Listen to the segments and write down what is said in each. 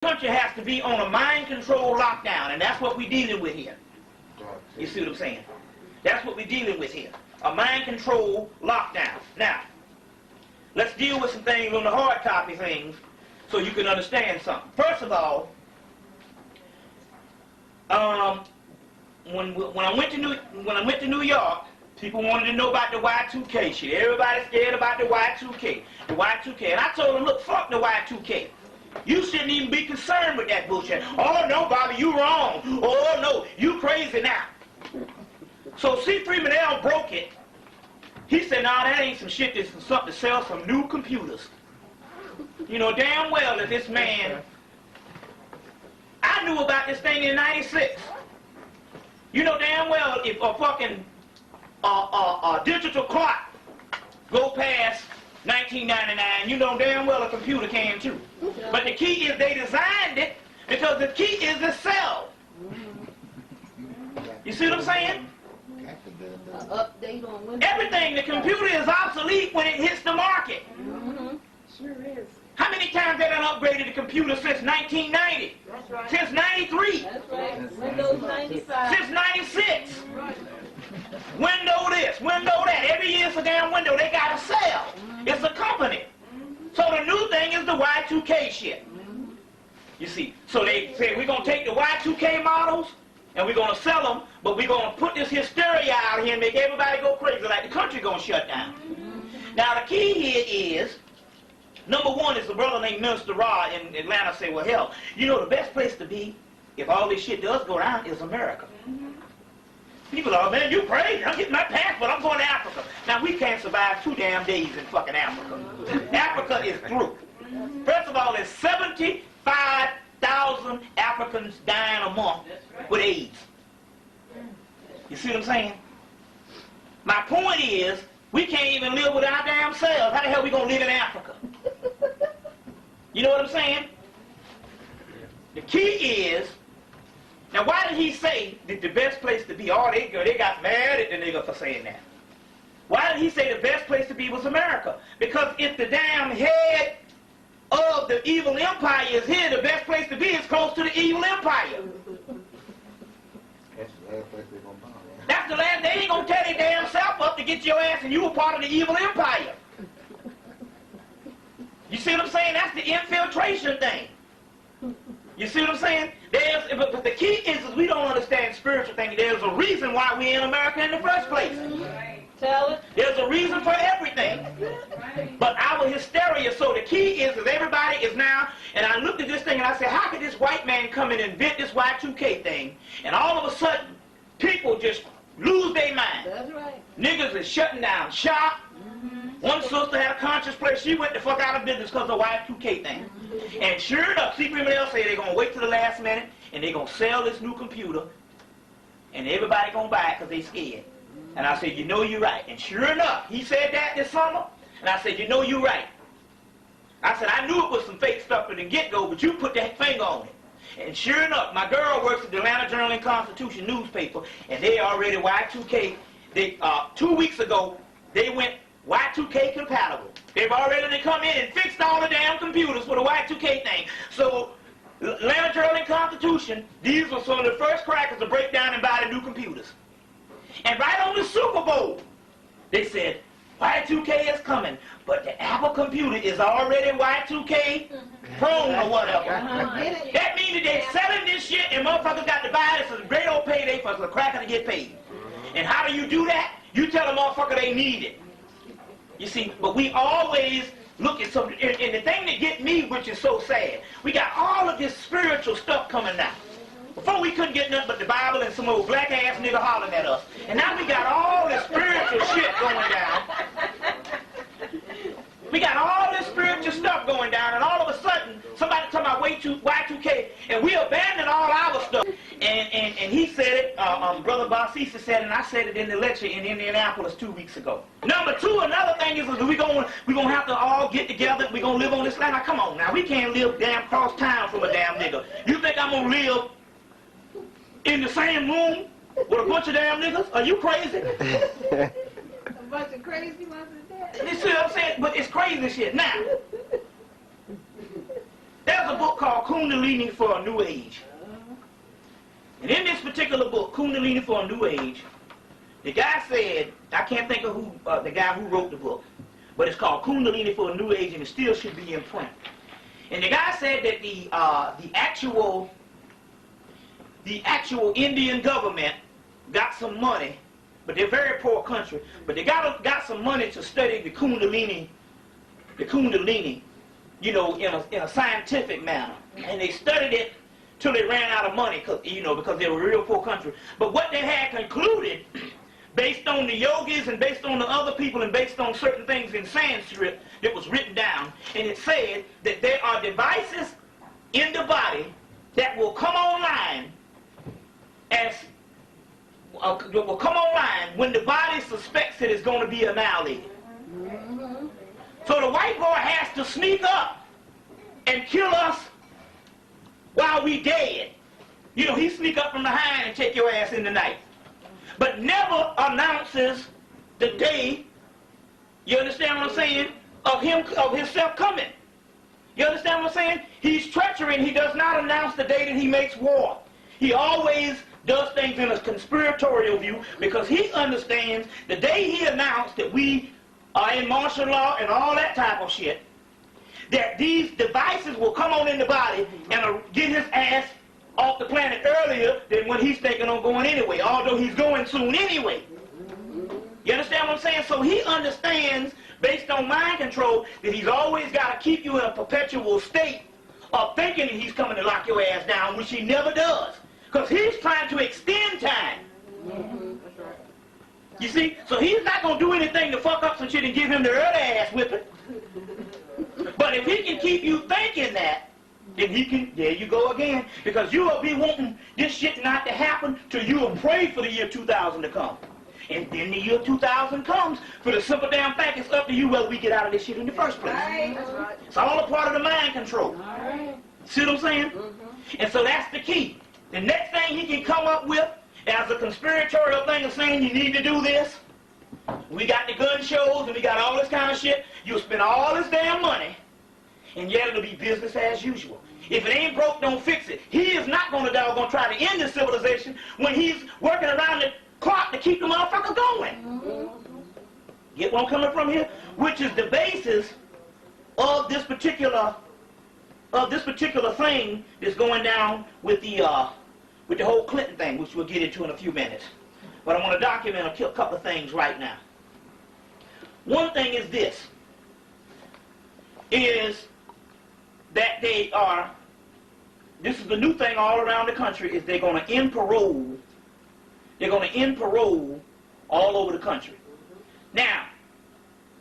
country has to be on a mind control lockdown, and that's what we're dealing with here. You see what I'm saying? That's what we're dealing with here. A mind control lockdown. Now, let's deal with some things on the hard copy things so you can understand something. First of all, when I went to New York, people wanted to know about the Y2K shit. Everybody's scared about the Y2K. The Y2K. And I told them, look, fuck the Y2K. You shouldn't even be concerned with that bullshit. Oh, no, Bobby, you wrong. Oh, no, you crazy now. So C. Freeman L. broke it. He said, nah, that ain't some shit. This is something to sell some new computers. You know damn well that this man, I knew about this thing in '96. You know damn well if a fucking digital clock go past 1999, you know damn well a computer can too. But the key is they designed it because the key is to sell. You see what I'm saying? Update on Windows. Everything, the computer is obsolete when it hits the market. Sure is. How many times they done upgraded the computer since 1990? That's right. Since 93? That's right. Windows 95. Since 96? Window this, window that. Every year it's a damn window. They got to sell. It's a company. So the new thing is the Y2K shit. You see, so they say we're going to take the Y2K models and we're going to sell them, but we're going to put this hysteria out here and make everybody go crazy like the country going to shut down. Now the key here is, number one is a brother named Minister Rod in Atlanta say, well, hell, you know the best place to be if all this shit does go down is America. People are, man, you crazy. I'm getting my passport. I'm going to Africa. Now, we can't survive 2 damn days in fucking Africa. Africa is through. First of all, there's 75,000 Africans dying a month with AIDS. You see what I'm saying? My point is, we can't even live with our damn selves. How the hell are we going to live in Africa? You know what I'm saying? The key is, now why did he say that the best place to be, oh, they got mad at the nigga for saying that. Why did he say the best place to be was America? Because if the damn head of the evil empire is here, the best place to be is close to the evil empire. That's the last place they're going to buy. That's the last, they ain't going to tear their damn self up to get your ass and you were part of the evil empire. You see what I'm saying? That's the infiltration thing. You see what I'm saying? But the key is we don't understand spiritual things. There's a reason why we're in America in the first place. Tell it. There's a reason for everything. But our hysteria, so the key is everybody is now, and I looked at this thing and I said, how could this white man come and invent this Y2K thing, and all of a sudden, people just lose their mind. That's right. Niggas is shutting down shop. One sister had a conscious place. She went the fuck out of business because of the Y2K thing. And sure enough, C. Freeman L. say they're going to wait till the last minute and they're going to sell this new computer and everybody going to buy it because they scared. And I said, you know you're right. And sure enough, he said that this summer. And I said, you know you're right. I said, I knew it was some fake stuff from the get-go, but you put that finger on it. And sure enough, my girl works at the Atlanta Journal and Constitution newspaper, and they already Y2K. 2 weeks ago, they went Y2K compatible. They've already come in and fixed all the damn computers for the Y2K thing. So, Atlanta Journal and Constitution, these were some of the first crackers to break down and buy the new computers. And right on the Super Bowl, they said, Y2K is coming, but the Apple computer is already Y2K prone or whatever. That means that they're selling this shit and motherfuckers got to buy it. It's a great old payday for the cracker to get paid. And how do you do that? You tell the motherfucker they need it. You see, but we always look at something, and the thing that get me, which is so sad, we got all of this spiritual stuff coming now. Before we couldn't get nothing but the Bible and some old black ass nigga hollering at us. And now we got all this spiritual shit going down. We got all this spiritual stuff going down, and all of a sudden, somebody talking about Y2K, and we abandoned all our stuff. And he said it, Brother Barsisa said it, and I said it in the lecture in Indianapolis 2 weeks ago. Number two, another thing is we're gonna have to all get together, we're gonna live on this land. Now come on now, we can't live damn cross town from a damn nigga. You think I'm gonna live in the same room with a bunch of damn niggas? Are you crazy? A bunch of crazy ones is that. You see what I'm saying? But it's crazy shit. Now, There's a book called Kundalini for a New Age. And in this particular book, Kundalini for a New Age, the guy said, I can't think of who the guy who wrote the book, but it's called Kundalini for a New Age, and it still should be in print. And the guy said that the actual Indian government got some money, but they're a very poor country, but they got some money to study the Kundalini, you know, in a scientific manner. And they studied it till they ran out of money, because they were a real poor country. But what they had concluded, based on the yogis and based on the other people and based on certain things in Sanskrit that was written down, and it said that there are devices in the body that will come online when the body suspects it is going to be annihilated. So the white boy has to sneak up and kill us while we dead. You know, he sneak up from behind and take your ass in the night. But never announces the day, you understand what I'm saying, of himself coming. You understand what I'm saying? He's treacherous, and he does not announce the day that he makes war. He always does things in a conspiratorial view because he understands the day he announced that we are in martial law and all that type of shit, that these devices will come on in the body and get his ass off the planet earlier than when he's thinking on going anyway, although he's going soon anyway. You understand what I'm saying? So he understands, based on mind control, that he's always got to keep you in a perpetual state of thinking that he's coming to lock your ass down, which he never does. Because he's trying to extend time. You see? So he's not going to do anything to fuck up some shit and give him the early ass whipping. But if he can keep you thinking that, then he can, there you go again. Because you will be wanting this shit not to happen till you will pray for the year 2000 to come. And then the year 2000 comes for the simple damn fact it's up to you whether we get out of this shit in the first place. Right. It's all a part of the mind control. Right. See what I'm saying? And so that's the key. The next thing he can come up with as a conspiratorial thing of saying you need to do this, we got the gun shows and we got all this kind of shit, you'll spend all this damn money and yet it'll be business as usual. If it ain't broke, don't fix it. He is not going to try to end this civilization when he's working around the clock to keep the motherfucker going. Get where I'm coming from here? Which is the basis of this particular thing that's going down with the whole Clinton thing, which we'll get into in a few minutes. But I want to document a couple of things right now. One thing is this, is that this is the new thing all around the country, is they're going to end parole. They're going to end parole all over the country. Now,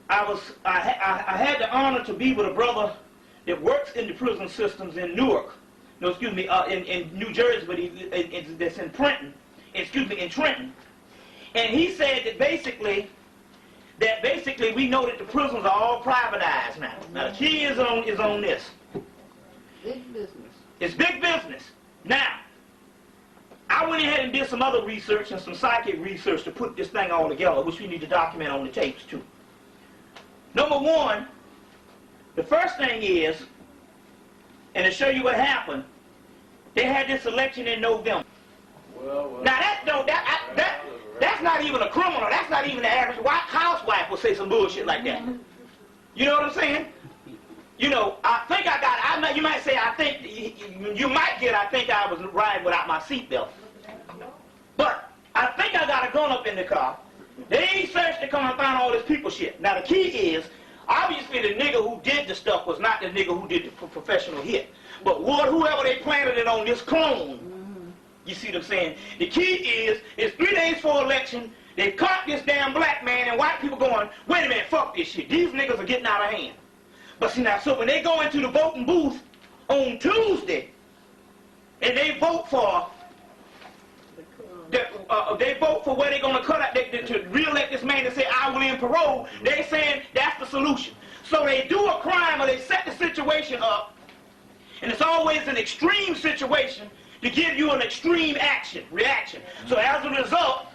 I had the honor to be with a brother that works in the prison systems in Newark. No, excuse me, in New Jersey, but that's in Trenton. In Trenton. And he said that basically we know that the prisons are all privatized now. Now the key is on this. Big business. It's big business. Now, I went ahead and did some other research and some psychic research to put this thing all together, which we need to document on the tapes too. Number one, the first thing is, and to show you what happened, they had this election in November. Well. Now that's not even a criminal. That's not even the average white housewife will say some bullshit like that. You know what I'm saying? You know, I think you might say, I think I was riding without my seatbelt. But I think I got a gun up in the car. They ain't searched to come and find all this people shit. Now the key is, obviously the nigga who did the stuff was not the nigga who did the professional hit. But whoever they planted it on, this clone, you see what I'm saying? The key is, it's 3 days before election, they caught this damn black man and white people going, wait a minute, fuck this shit. These niggas are getting out of hand. But see now, so when they go into the voting booth on Tuesday, and they vote for where they're going to cut out, to re-elect this man and say, I will end parole, they saying that's the solution. So they do a crime or they set the situation up, and it's always an extreme situation to give you an extreme reaction. So as a result,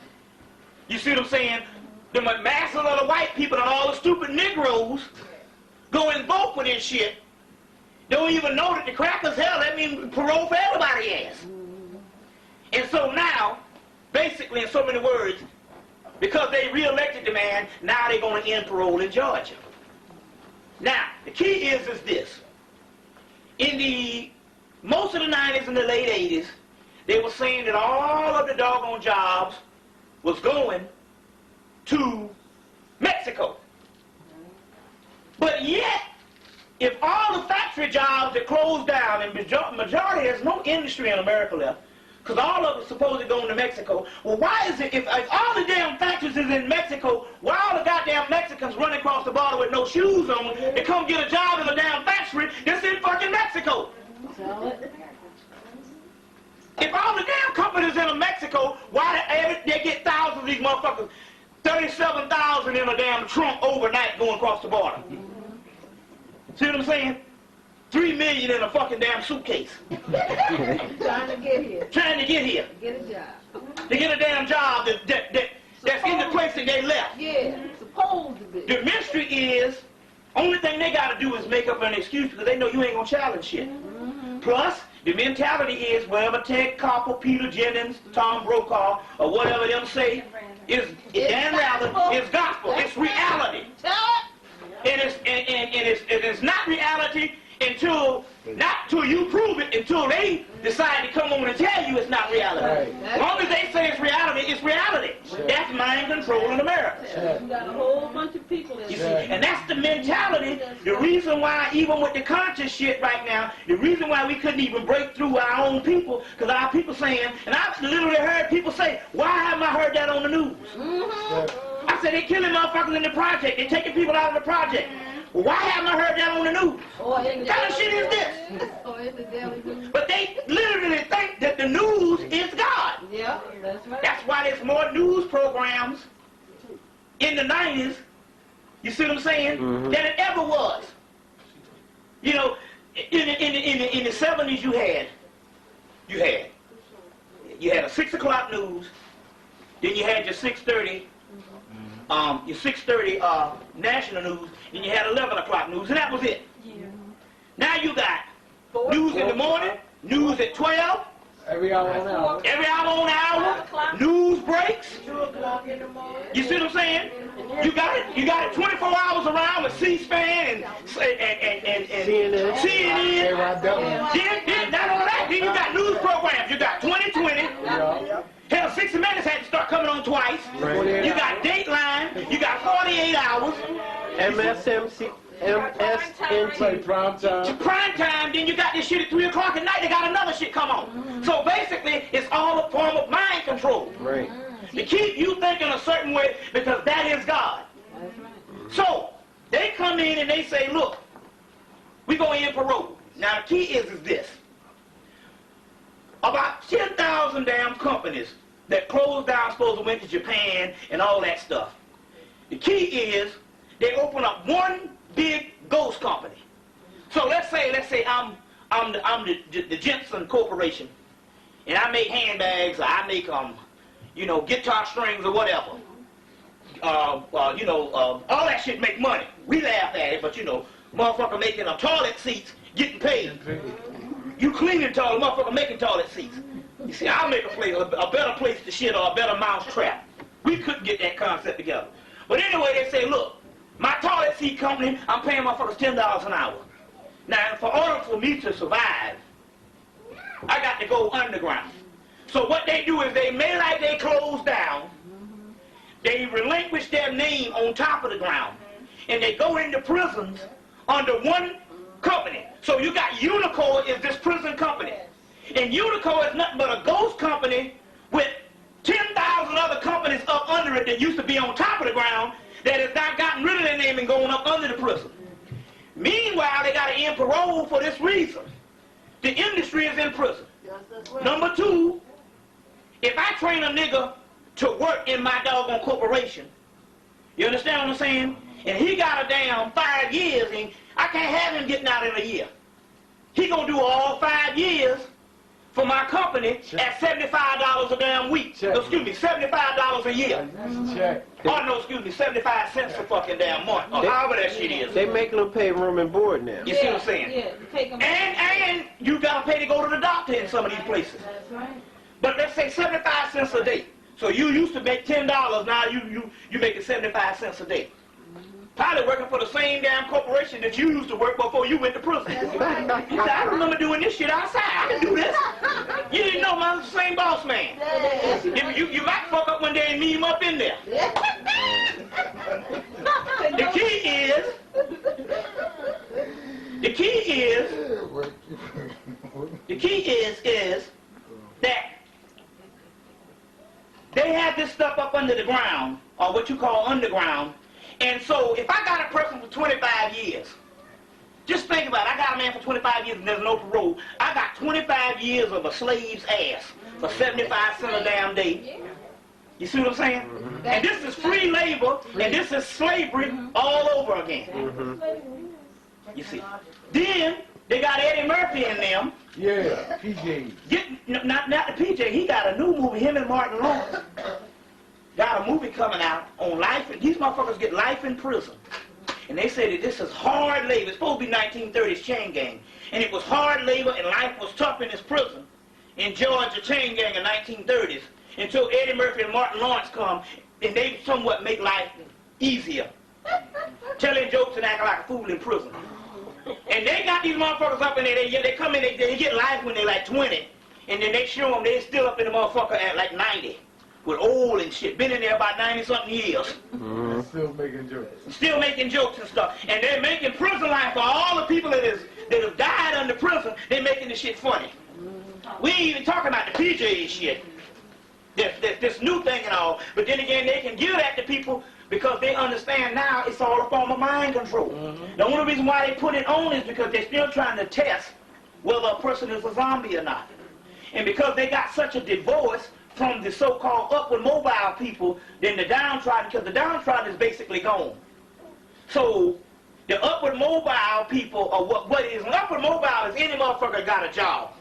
you see what I'm saying, the masses of the white people and all the stupid Negroes go and vote for this shit, don't even know that the crackers, hell, that means parole for everybody ass. And so now, basically in so many words, because they re-elected the man, now they're going to end parole in Georgia. Now, the key is this. In the most of the 90s and the late 80s, they were saying that all of the doggone jobs was going to Mexico. But yet, if all the factory jobs that closed down, and majority, there's no industry in America left, because all of it's supposed to go into Mexico. Well, why is it, if all the damn factories is in Mexico, why all the goddamn Mexicans running across the border with no shoes on to come get a job in a damn factory that's in fucking Mexico? If all the damn companies in Mexico, why they get thousands of these motherfuckers, 37,000 in a damn trunk overnight going across the border? See what I'm saying? 3 million in a fucking damn suitcase. Trying to get here. Trying to get here. Get a job. To get a damn job that's in the place that they left. Yeah, supposed to be. The mystery is, only thing they got to do is make up an excuse because they know you ain't going to challenge shit. Plus, the mentality is wherever Ted Koppel, Peter Jennings, Tom Brokaw, or whatever them say, is Dan Rather, is gospel. It's reality. And it's not reality until you prove it, until they decide to come on and tell you it's not reality. Right. As long as they say it's reality. Sure. That's mind control in America. You got a whole bunch of people in You see, there. and that's the mentality, the reason why, even with the conscious shit right now, the reason why we couldn't even break through our own people, because our people saying, and I've literally heard people say, why haven't I heard that on the news? I said, they're killing motherfuckers in the project, they're taking people out of the project. Well, why haven't I heard that on the news? What kind of shit is this? But they literally think that the news is God. Yeah, that's right. That's why there's more news programs in the 90s, you see what I'm saying, than it ever was. You know, in the 70s you had a 6 o'clock news, then you had your 6:30, your 6:30 national news, and you had 11 o'clock news, and that was it. Now you got news in the morning, news at 12, Every hour on hour. every hour on hour, news breaks. 2 o'clock in the morning. You see what I'm saying? You got it 24 hours around with C-SPAN and CNN. Then not only that, then you got news programs. You got 2020. Yeah. Hell, 60 Minutes had to start coming on twice. Right. You got Dateline. You got 48 hours. MSNBC. Say prime time. Prime time, then you got this shit at 3 o'clock at night, they got another shit come on. So basically, it's all a form of mind control. Right. To keep you thinking a certain way, because that is God. So, they come in and they say, look, we go in parole. Now the key is this. About 10,000 damn companies that closed down, supposed to went to Japan and all that stuff. The key is, they open up one big ghost company. So let's say I'm the Jensen Corporation, and I make handbags, or I make guitar strings or whatever. All that shit make money. We laugh at it, but motherfucker making toilet seats, getting paid. You cleaning toilet, motherfucker making toilet seats. You see, I'll make a better place to shit or a better mouse trap. We couldn't get that concept together. But anyway, they say, look, my toilet seat company, I'm paying motherfuckers $10 an hour. Now, for order for me to survive, I got to go underground. So what they do is they make like they close down, they relinquish their name on top of the ground, and they go into prisons under one company. So you got Unico is this prison company. And Unico is nothing but a ghost company with 10,000 other companies up under it that used to be on top of the ground that has not gotten rid of their name and going up under the prison. Meanwhile, they got to end parole for this reason. The industry is in prison. Number two, if I train a nigga to work in my doggone corporation, you understand what I'm saying? And he got a damn 5 years, and I can't have him getting out in a year. He gonna do all 5 years for my company at $75 a damn week. Check. Excuse me, $75 a year. Check. Oh, no, excuse me, 75 cents a fucking damn month, or however that shit is. They making them pay room and board now. You see what I'm saying? Yeah, you take them. And you gotta pay to go to the doctor in some of these places. That's right. But let's say 75 cents a day. So you used to make $10, now you making 75 cents a day. Probably working for the same damn corporation that you used to work before you went to prison. You said, I remember doing this shit outside. I can do this. You didn't know, man, it's the same boss man. You might fuck up one day and meet him up in there. The key is that they have this stuff up under the ground, or what you call underground. And so if I got a person for 25 years, just think about it. I got a man for 25 years and there's no parole. I got 25 years of a slave's ass for 75 cents a damn day. You see what I'm saying? Mm-hmm. And this is free labor, and this is slavery all over again. Mm-hmm. You see. Then they got Eddie Murphy in them. Yeah, PJ. Not the PJ. He got a new movie, him and Martin Lawrence. Got a movie coming out on life. These motherfuckers get life in prison. And they say that this is hard labor. It's supposed to be 1930s chain gang. And it was hard labor and life was tough in this prison in Georgia chain gang in 1930s until Eddie Murphy and Martin Lawrence come and they somewhat make life easier. Telling jokes and acting like a fool in prison. And they got these motherfuckers up in there. They come in, they get life when they're like 20. And then they show them they're still up in the motherfucker at like 90. With old and shit. Been in there about 90-something years. Mm-hmm. Still making jokes. Still making jokes and stuff. And they're making prison life for all the people that have died under prison. They're making the shit funny. We ain't even talking about the PJ shit. This new thing and all. But then again, they can give that to people because they understand now it's all a form of mind control. Mm-hmm. The only reason why they put it on is because they're still trying to test whether a person is a zombie or not. And because they got such a divorce from the so-called upward mobile people than the downtrodden, because the downtrodden is basically gone. So the upward mobile people are what is an upward mobile is any motherfucker got a job.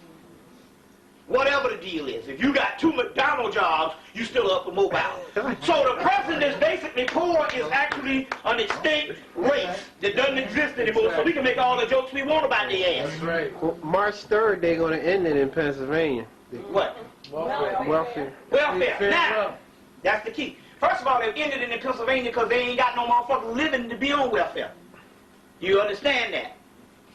Whatever the deal is. If you got 2 McDonald's jobs, you still upward mobile. So the person that's basically poor is actually an extinct race that doesn't exist anymore, so we can make all the jokes we want about their ass. That's right. Well, March 3rd, they're going to end it in Pennsylvania. What? Welfare. Welfare. Now, that's the key. First of all, they ended it in Pennsylvania because they ain't got no motherfuckers living to be on welfare. You understand that?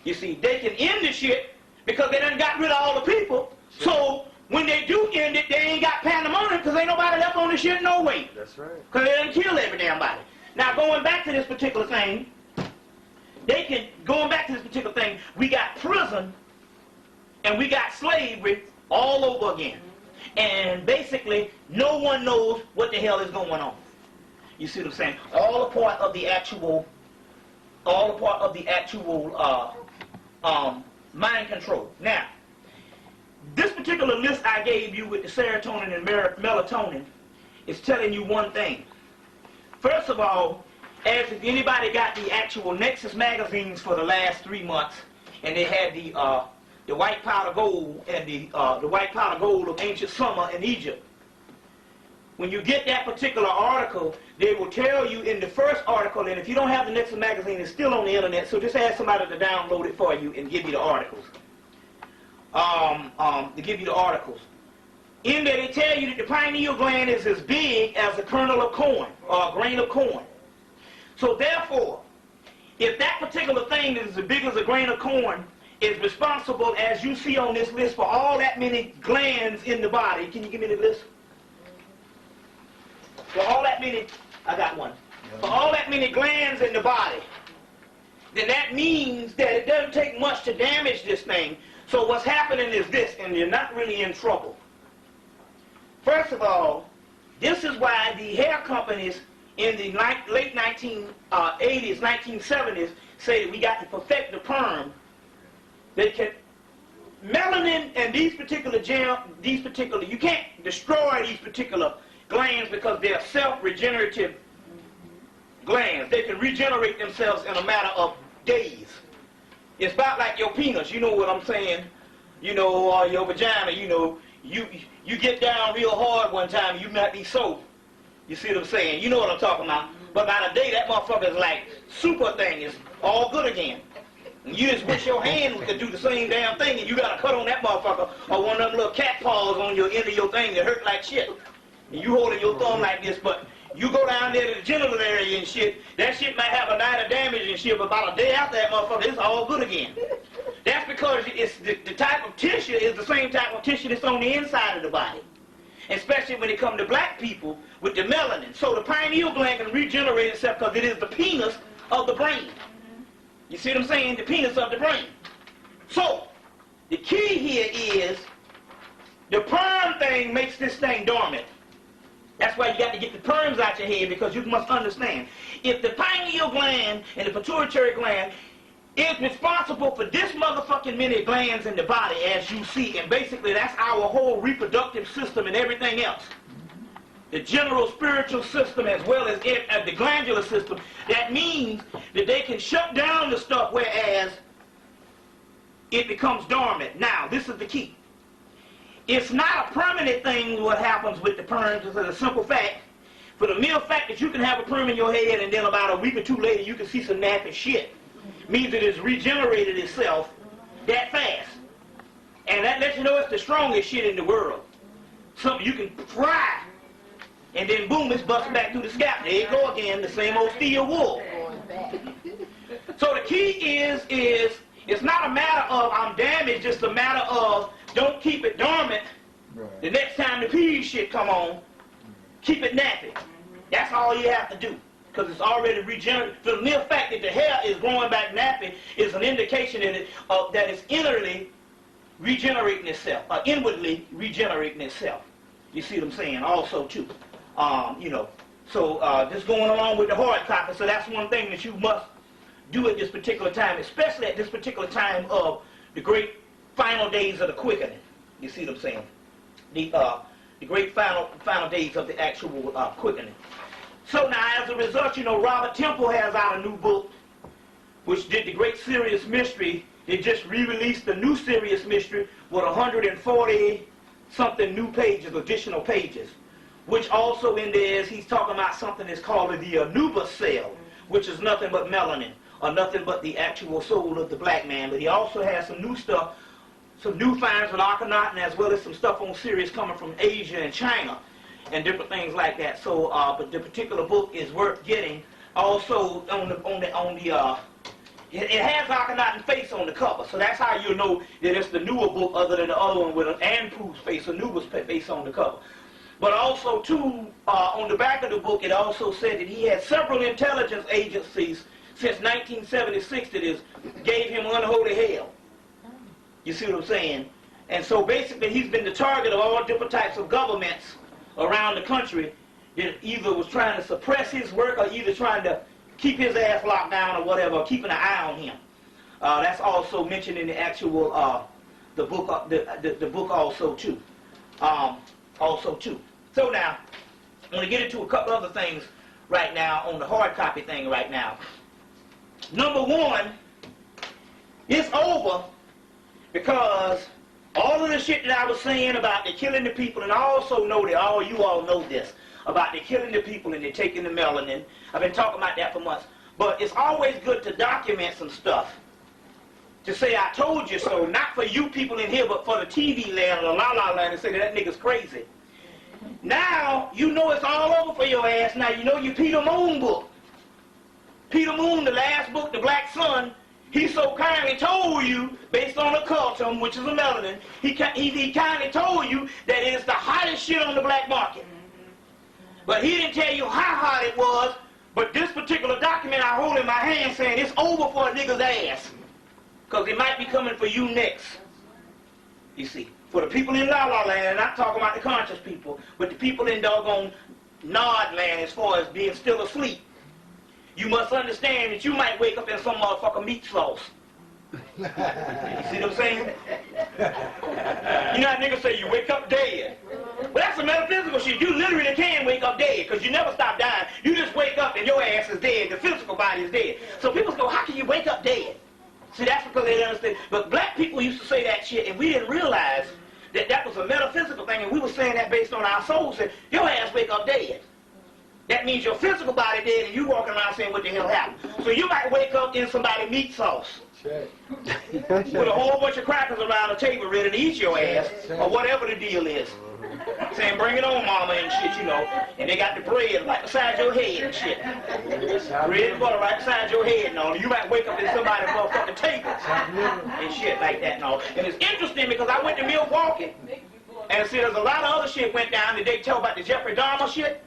You see, they can end the shit because they done got rid of all the people. So when they do end it, they ain't got pandemonium because ain't nobody left on the shit no way. That's right. Because they done kill every damn body. Now, going back to this particular thing, we got prison and we got slavery all over again. And basically, no one knows what the hell is going on. You see what I'm saying? All a part of the actual mind control. Now, this particular list I gave you with the serotonin and melatonin is telling you one thing. First of all, as if anybody got the actual Nexus magazines for the last 3 months, and they had the white powder gold and the white powder gold of ancient summer in Egypt. When you get that particular article, they will tell you in the first article, and if you don't have the Nexus magazine, it's still on the internet, so just ask somebody to download it for you and give you the articles. In there, they tell you that the pineal gland is as big as a kernel of corn, or a grain of corn. So therefore, if that particular thing that is as big as a grain of corn is responsible, as you see on this list, for all that many glands in the body, can you give me the list? For all that many, I got one. For all that many glands in the body, then that means that it doesn't take much to damage this thing. So what's happening is this, and you're not really in trouble. First of all, this is why the hair companies in the late 1980s, 1970s say that we got to perfect the perm. They can, melanin and these particular you can't destroy these particular glands because they're self-regenerative glands. They can regenerate themselves in a matter of days. It's about like your penis, you know what I'm saying? you know, or your vagina, you know, you get down real hard one time, you might be sore. You see what I'm saying? You know what I'm talking about. But by the day, that motherfucker is like super thing. It's all good again. And you just wish your hand could do the same damn thing, and you got to cut on that motherfucker or one of them little cat paws on your end of your thing that hurt like shit. And you holding your thumb like this, but you go down there to the genital area and shit, that shit might have a night of damage and shit, but about a day after that motherfucker, it's all good again. That's because it's the type of tissue is the same type of tissue that's on the inside of the body. Especially when it comes to black people with the melanin. So the pineal gland can regenerate itself because it is the penis of the brain. You see what I'm saying? The penis of the brain. So, the key here is the perm thing makes this thing dormant. That's why you got to get the perms out your head, because you must understand. If the pineal gland and the pituitary gland is responsible for this motherfucking many glands in the body, as you see, and basically that's our whole reproductive system and everything else. The general spiritual system as well as the glandular system, that means that they can shut down the stuff, whereas it becomes dormant. Now, this is the key. It's not a permanent thing what happens with the perms. It's a simple fact. For the mere fact that you can have a perm in your head and then about a week or two later you can see some nappy shit, means it has regenerated itself that fast. And that lets you know it's the strongest shit in the world. Something you can fry, and then boom, it's busting back through the scalp. There you go again, the same old steel wool. So the key is it's not a matter of I'm damaged, it's a matter of don't keep it dormant. Right. The next time the pee shit come on, keep it nappy. That's all you have to do. Because it's already regenerated. The mere fact that the hair is growing back nappy is an indication that it's inwardly regenerating itself, or inwardly regenerating itself. You see what I'm saying? Also, too. You know, so just going along with the hard copy, so that's one thing that you must do at this particular time, especially at this particular time of the great final days of the quickening. You see what I'm saying? The great final days of the actual quickening. So now, as a result, you know, Robert Temple has out a new book, which did the Great Serious Mystery. They just re-released the new Serious Mystery with 140-something new pages, additional pages, which also in there is he's talking about something that's called the Anubis cell, which is nothing but melanin, or nothing but the actual soul of the black man. But he also has some new stuff, some new finds with Akhenaten, as well as some stuff on Sirius coming from Asia and China, and different things like that. So, but the particular book is worth getting. Also, it has Akhenaten's face on the cover, so that's how you know that it's the newer book, other than the other one with Anpu's face, Anubis face on the cover. But also, too, on the back of the book, it also said that he had several intelligence agencies since 1976 that gave him unholy hell. You see what I'm saying? And so basically, he's been the target of all different types of governments around the country that either was trying to suppress his work or either trying to keep his ass locked down or whatever, or keeping an eye on him. That's also mentioned in the actual the book also too. So now, I'm going to get into a couple other things right now on the hard copy thing right now. Number one, it's over because all of the shit that I was saying about the killing the people, and I also know that you all know this, about the killing the people and the taking the melanin. I've been talking about that for months. But it's always good to document some stuff. To say, I told you so, not for you people in here, but for the TV land or the la-la land, and say that nigga's crazy. Now, you know it's all over for your ass. Now, you know your Peter Moon book. Peter Moon, the last book, The Black Sun, he so kindly told you, based on the cultum, which is a melanin, he kindly told you that it is the hottest shit on the black market. But he didn't tell you how hot it was, but this particular document I hold in my hand saying it's over for a nigga's ass. Because it might be coming for you next. You see, for the people in La La Land, not talking about the conscious people, but the people in doggone Nod Land as far as being still asleep. You must understand that you might wake up in some motherfucking meat sauce. You see what I'm saying? You know how niggas say you wake up dead. Well, that's some metaphysical shit. You literally can wake up dead because you never stop dying. You just wake up and your ass is dead. The physical body is dead. So people go, how can you wake up dead? See, that's because they didn't understand. But black people used to say that shit, and we didn't realize that that was a metaphysical thing, and we were saying that based on our souls. Said, your ass wake up dead. That means your physical body dead, and you walking around saying what the hell happened. So you might wake up in somebody's meat sauce. Check. With a whole bunch of crackers around the table ready to eat your ass, or whatever the deal is. Saying, bring it on, mama, and shit, you know. And they got the bread right beside your head and shit. Bread and butter right beside your head and all. You might wake up in somebody's motherfucking table and shit like that and all. And it's interesting because I went to Milwaukee, and see, there's a lot of other shit went down that they tell about the Jeffrey Dahmer shit.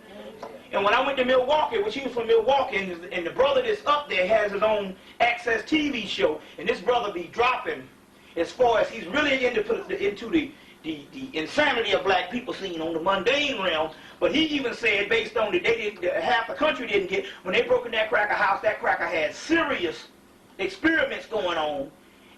And when I went to Milwaukee, which he was from Milwaukee, and the brother that's up there has his own Access TV show, and this brother be dropping as far as he's really into the insanity of black people seen on the mundane realm. But he even said, based on half the country didn't get, when they broke in that cracker house, that cracker had serious experiments going on,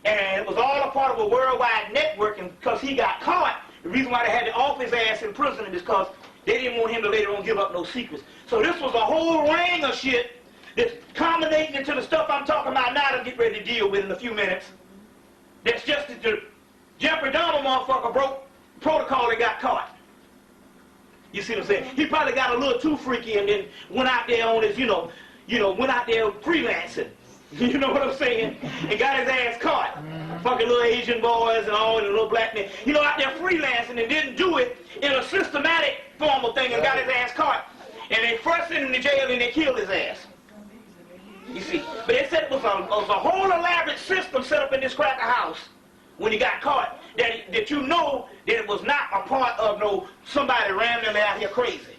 and it was all a part of a worldwide network, and because he got caught, the reason why they had to off his ass in prison is because they didn't want him to later on give up no secrets. So this was a whole ring of shit that's culminating into the stuff I'm talking about now to get ready to deal with in a few minutes. That's just that the Jeffrey Dahmer motherfucker broke protocol and got caught. You see what I'm saying? He probably got a little too freaky and then went out there on his, went out there freelancing. You know what I'm saying? And got his ass caught. Fucking little Asian boys and all, and little black men. Out there freelancing and didn't do it in a systematic formal thing and got his ass caught. And they first sent him to jail and they killed his ass. You see? But they said it was a whole elaborate system set up in this cracker house when he got caught that you know that it was not a part of somebody randomly out here crazy.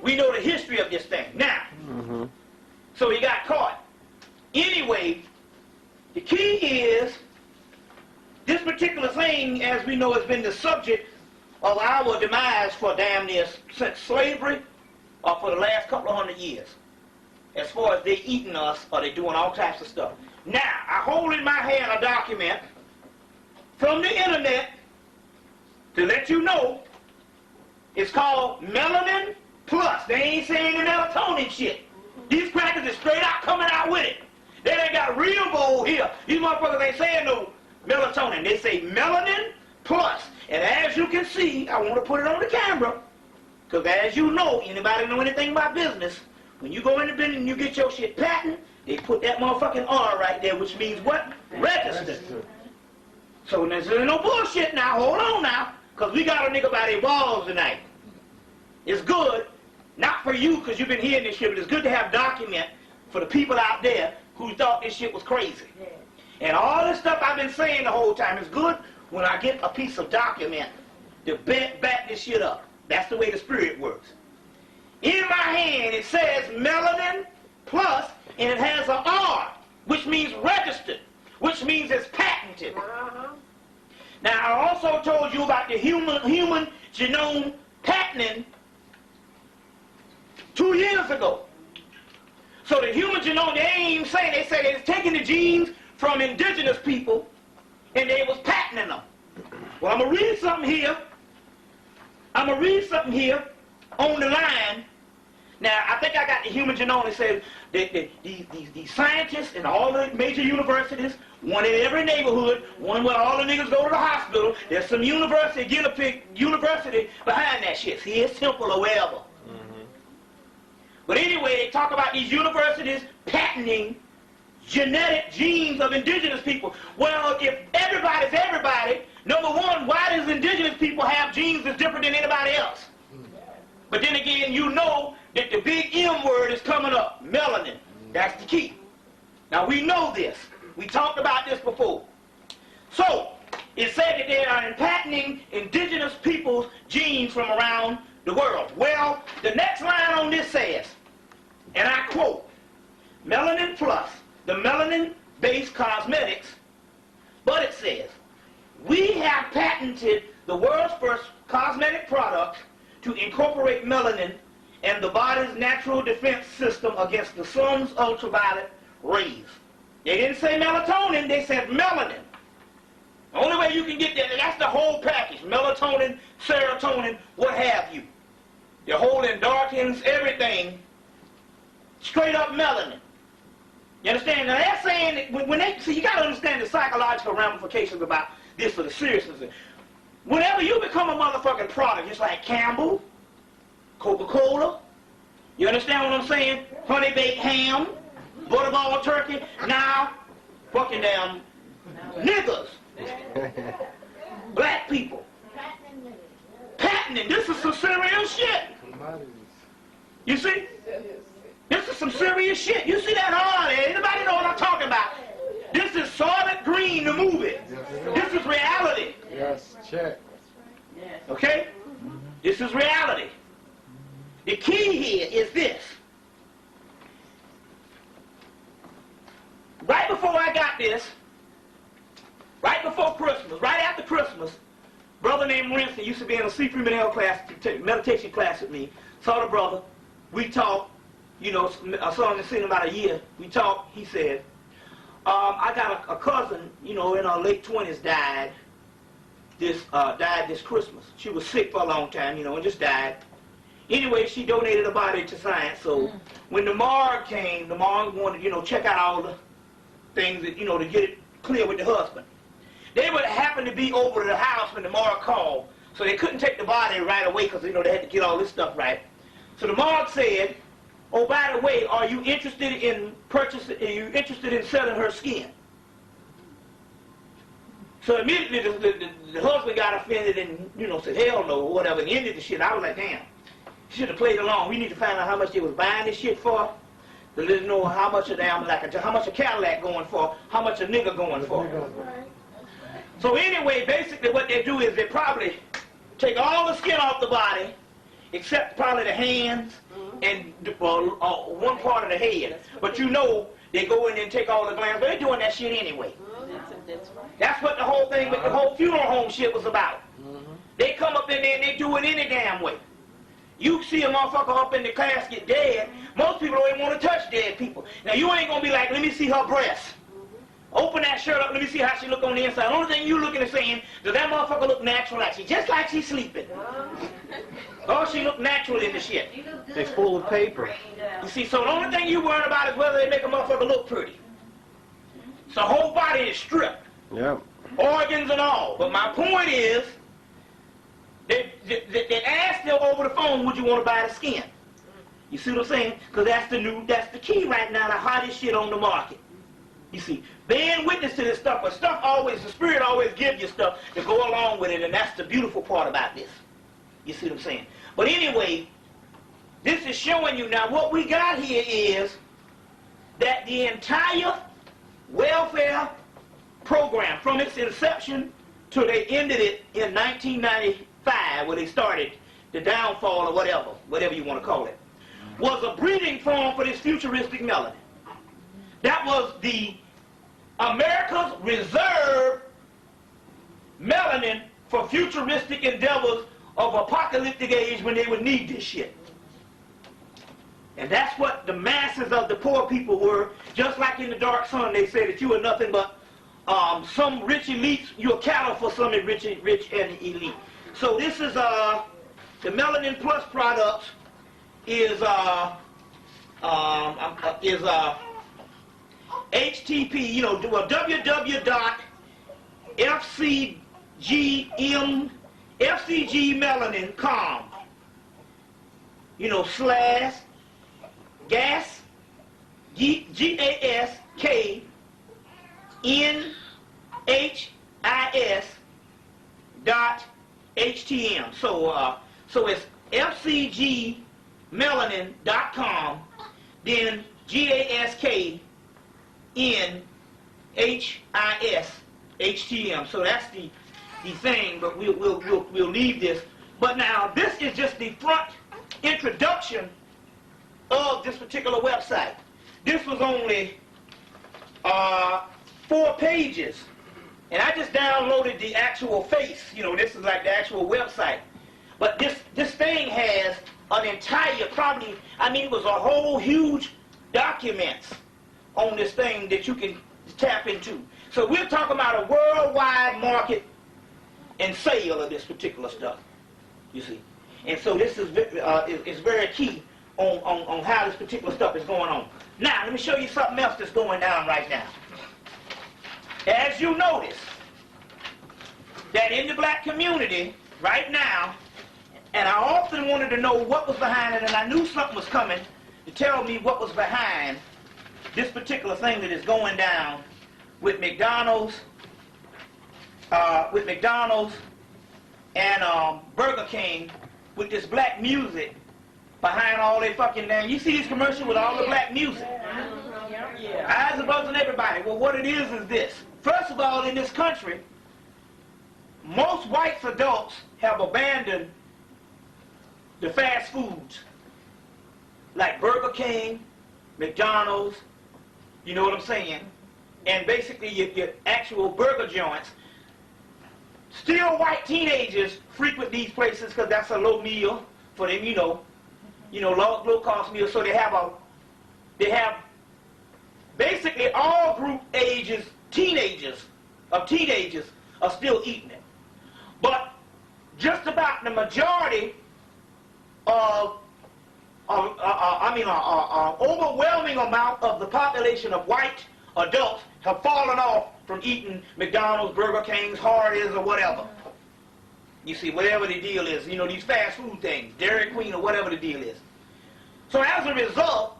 We know the history of this thing. Now, so he got caught. Anyway, the key is this particular thing, as we know, has been the subject of our demise for damn near since slavery or for the last couple of 100 years. As far as they eating us or they doing all types of stuff. Now, I hold in my hand a document from the internet to let you know it's called Melanin Plus. They ain't saying the melatonin shit. These crackers is straight out coming out with it. They ain't got real gold here. These motherfuckers ain't saying no melatonin. They say Melanin Plus. And as you can see, I want to put it on the camera, because as you know, anybody know anything about business, when you go in the business and you get your shit patent, they put that motherfucking R right there, which means what? Registered. So there's no bullshit now. Hold on now, because we got a nigga by their balls tonight. It's good, not for you, because you've been hearing this shit, but it's good to have document for the people out there who thought this shit was crazy. And all this stuff I've been saying the whole time is good when I get a piece of document to back this shit up. That's the way the spirit works. In my hand it says Melanin Plus, and it has an R, which means registered, which means it's patented. Now I also told you about the human genome patenting 2 years ago. So the human genome, they ain't even saying, they say it's taking the genes from indigenous people and they was patenting them. Well, I'm going to read something here. I'm going to read something here on the line. Now, I think I got the human genome. It says that these scientists in all the major universities, one in every neighborhood, one where all the niggas go to the hospital, there's some university behind that shit. See, it's Temple or wherever. But anyway, they talk about these universities patenting genetic genes of indigenous people. Well, if everybody's everybody, number one, why does indigenous people have genes that's different than anybody else? But then again, you know that the big M word is coming up, melanin. That's the key. Now, we know this. We talked about this before. So, it said that they are patenting indigenous people's genes from around the world. Well, the next line on this says, and I quote, Melanin Plus, the melanin-based cosmetics, but it says, we have patented the world's first cosmetic product to incorporate melanin and the body's natural defense system against the sun's ultraviolet rays. They didn't say melatonin, they said melanin. The only way you can get that, that's the whole package, melatonin, serotonin, what have you. The whole endorphins, everything, straight up melanin. You understand? Now they're saying that when they, see, you got to understand the psychological ramifications about this for the seriousness. Whenever you become a motherfucking product, just like Campbell, Coca-Cola, you understand what I'm saying? Honey baked ham, butterball turkey, now fucking damn niggas, black people, patenting. This is some serious shit. You see? This is some serious shit. You see that hard? Anybody know what I'm talking about? This is Solid Green, the movie. This is reality. Yes, check. Okay? This is reality. The key here is this. Right before I got this, right before Christmas, right after Christmas, brother named Winston used to be in a C3 class, meditation class with me. Saw the brother. We talked. You know, I saw him in about a year. We talked. He said, I got a cousin, you know, in her late 20s died this Christmas. She was sick for a long time, you know, and just died. Anyway, she donated her body to science. So when the morgue came, the morgue wanted, you know, check out all the things that, you know, to get it clear with the husband. They would happen to be over to the house when the morgue called, so they couldn't take the body right away because, you know, they had to get all this stuff right. So the morgue said, oh, by the way, are you interested in purchasing, are you interested in selling her skin? So immediately the husband got offended and, you know, said, hell no, or whatever, and ended the shit. I was like, damn, should have played along. We need to find out how much they was buying this shit for, to let us know how much a damn, like how much a Cadillac going for, how much a nigga going for. So anyway, basically what they do is they probably take all the skin off the body, except probably the hands and one part of the head. But you know, they go in and take all the glands, but they're doing that shit anyway. That's what the whole thing with the whole funeral home shit was about. They come up in there and they do it any damn way. You see a motherfucker up in the casket dead, most people don't even want to touch dead people. Now you ain't going to be like, let me see her breasts. Open that shirt up, let me see how she look on the inside. The only thing you looking at saying, does that motherfucker look natural, like she, just like she's sleeping? Oh, she look natural in the shit. They full of paper. You see, so the only thing you worry about is whether they make a motherfucker look pretty. So the whole body is stripped. Yep. Organs and all. But my point is, they asked them over the phone, would you want to buy the skin? You see what I'm saying? Because that's the key right now, the hottest shit on the market. You see, being witness to this stuff, but stuff always, the Spirit always gives you stuff to go along with it, and that's the beautiful part about this. You see what I'm saying? But anyway, this is showing you now what we got here is that the entire welfare program, from its inception to they ended it in 1995, where they started the downfall or whatever you want to call it, was a breeding farm for this futuristic melanin. That was the America's reserve melanin for futuristic endeavors of apocalyptic age when they would need this shit. And that's what the masses of the poor people were. Just like in the Dark Sun, they say that you are nothing but some rich elites. You're cattle for some rich and elite. So this is the Melanin Plus products is HTTP, you know, www.fcgmelanin.com, you know, slash gas GASKNHIS.HTM. So it's fcgmelanin.com, then GASKNHIS.HTM. So that's the thing, but we'll leave this. But now this is just the front introduction of this particular website. This was only 4 pages, and I just downloaded the actual face. You know, this is like the actual website. But this thing has an entire, probably, I mean, it was a whole huge documents on this thing that you can tap into. So we're talking about a worldwide market and sale of this particular stuff, you see. And so this is very key on how this particular stuff is going on. Now, let me show you something else that's going down right now. As you notice, that in the black community right now, and I often wanted to know what was behind it, and I knew something was coming to tell me what was behind this particular thing that is going down with McDonald's, and Burger King, with this black music behind all their fucking damn. You see these commercials with all the black music? Eyes above and everybody. Well, what it is this. First of all, in this country, most white adults have abandoned the fast foods like Burger King, McDonald's, you know what I'm saying, and basically your actual burger joints. Still white teenagers frequent these places because that's a low meal for them, low cost meal. So they have basically all group ages, teenagers are still eating it. But just about the majority of overwhelming amount of the population of white adults have fallen off from eating McDonald's, Burger King's, Hardee's, or whatever. You see, whatever the deal is, these fast food things, Dairy Queen, or whatever the deal is. So as a result,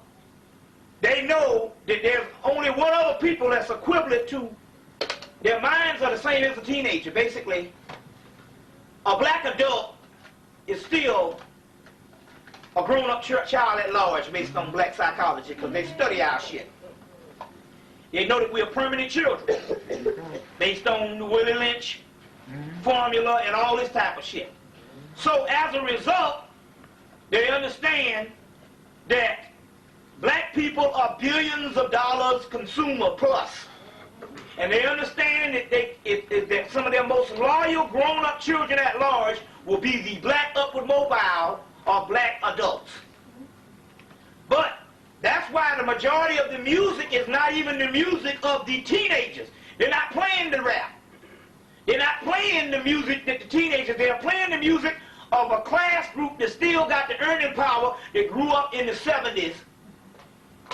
they know that there's only one other people that's equivalent to, their minds are the same as a teenager. Basically, a black adult is still a grown-up child at large based on black psychology, because they study our shit. They know that we are permanent children based on the Willie Lynch formula and all this type of shit. So as a result, they understand that black people are billions of dollars consumer plus. And they understand that, that some of their most loyal grown-up children at large will be the black upward mobile or black adults. But that's why the majority of the music is not even the music of the teenagers. They're not playing the rap. They're not playing the music that the teenagers, they're playing the music of a class group that still got the earning power that grew up in the 70s.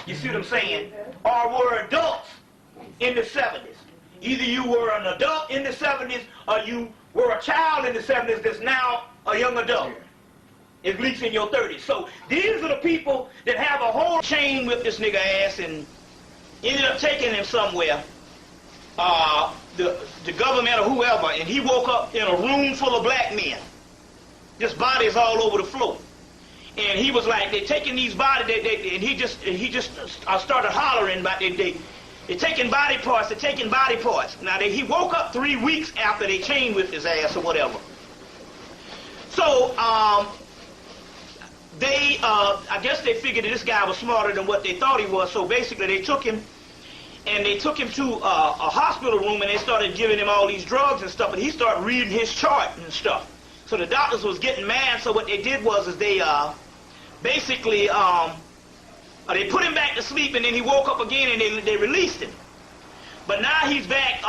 You see what I'm saying? Or were adults in the 70s. Either you were an adult in the 70s or you were a child in the 70s that's now a young adult. At least in your 30s. So these are the people that have a whole chain with this nigga ass and ended up taking him somewhere. The government or whoever, and he woke up in a room full of black men. Just bodies all over the floor. And he was like, they're taking these bodies, and he just started hollering about they're taking body parts, they're taking body parts. Now he woke up 3 weeks after they chained with his ass or whatever. So I guess they figured that this guy was smarter than what they thought he was, so basically they took him to a hospital room and they started giving him all these drugs and stuff, and he started reading his chart and stuff. So the doctors was getting mad, so what they did was they basically they put him back to sleep, and then he woke up again and they released him. But now he's back